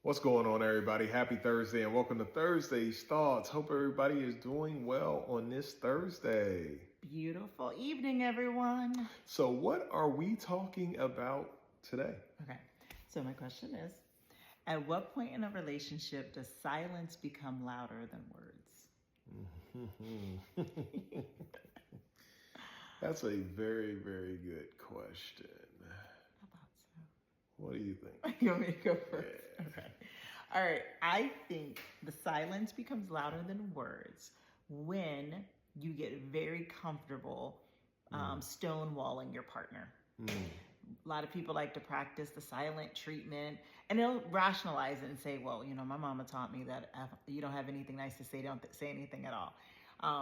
What's going on, everybody? Happy Thursday and welcome to Thursday's Thoughts. Hope everybody is doing well on this Thursday. Beautiful evening, everyone. So, what are we talking about today? Okay, so my question is, at what point in a relationship does silence become louder than words? That's a very, very good question. How about so? What do you think? You want me to go first? Yeah. Okay. All right, I think the silence becomes louder than words when you get very comfortable stonewalling your partner. A lot of people like to practice the silent treatment and they'll rationalize it and say, well, my mama taught me that if you don't have anything nice to say, don't say anything at all.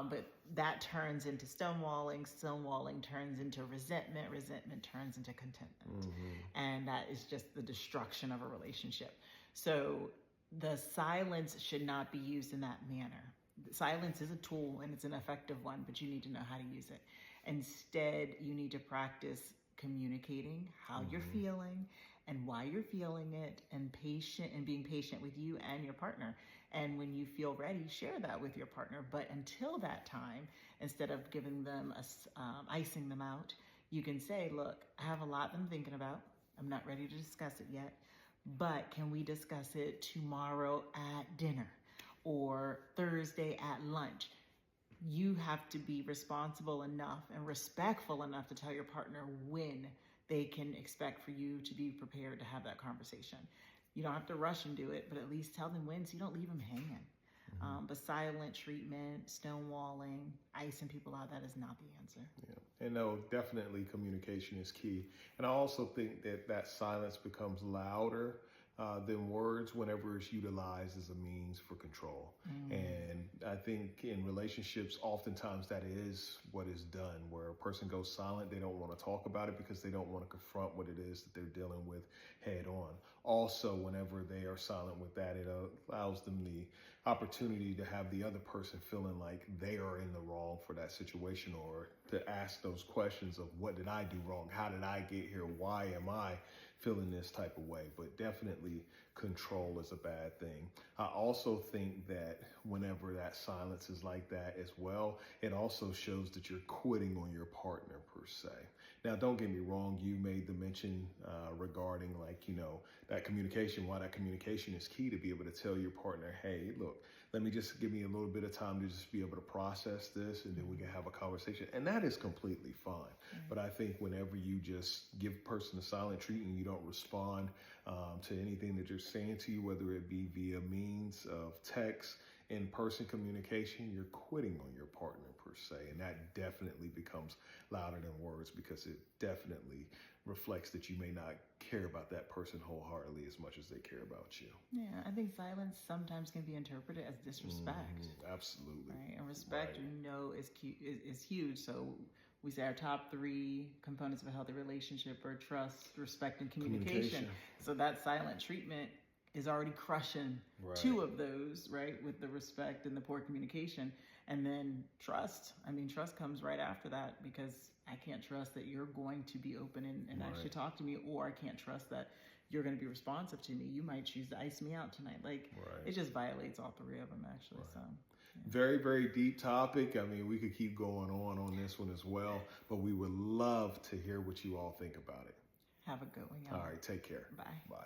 But that turns into stonewalling turns into resentment turns into contentment. And that is just the destruction of a relationship. So the silence should not be used in that manner. Silence is a tool and it's an effective one, but you need to know how to use it. Instead, you need to practice communicating how you're feeling and why you're feeling it, and being patient with you and your partner. And when you feel ready, share that with your partner. But until that time, instead of giving them icing them out, you can say, look, I have a lot I'm thinking about. I'm not ready to discuss it yet, but can we discuss it tomorrow at dinner or Thursday at lunch? You have to be responsible enough and respectful enough to tell your partner when they can expect for you to be prepared to have that conversation. You don't have to rush and do it, but at least tell them when so you don't leave them hanging. But silent treatment, stonewalling, icing people out, that is not the answer. Yeah. And no, definitely communication is key. And I also think that silence becomes louder than words whenever it's utilized as a means for control. And I think in relationships, oftentimes that is what is done, where a person goes silent. They don't want to talk about it because they don't want to confront what it is that they're dealing with head on. Also, whenever they are silent with that, it allows them the opportunity to have the other person feeling like they are in the wrong for that situation, or to ask those questions of what did I do wrong? How did I get here? Why am I feeling this type of way? But definitely control is a bad thing. I also think that whenever that silence is like that as well, it also shows that you're quitting on your partner per se. Now, don't get me wrong. You made the mention regarding that communication, why that communication is key, to be able to tell your partner, hey, look, let me just give me a little bit of time to just be able to process this, and then we can have a conversation. And that is completely fine. But I think whenever you just give a person a silent treatment and you don't respond to anything that you're saying to you, whether it be via means of text, in-person communication, you're quitting on your partner per se. And that definitely becomes louder than words, because it definitely reflects that you may not care about that person wholeheartedly as much as they care about you. Yeah, I think silence sometimes can be interpreted as disrespect. Absolutely. Right, and respect, is huge. So we say our top 3 components of a healthy relationship are trust, respect, and communication. So that silent treatment is already crushing 2 of those, right? With the respect and the poor communication. And then trust. I mean, trust comes right after that, because I can't trust that you're going to be open and actually talk to me, or I can't trust that you're going to be responsive to me. You might choose to ice me out tonight. It just violates all 3 of them, actually. So very, very deep topic. I mean, we could keep going on this one as well, but we would love to hear what you all think about it. Have a good one, y'all. All right, take care. Bye. Bye.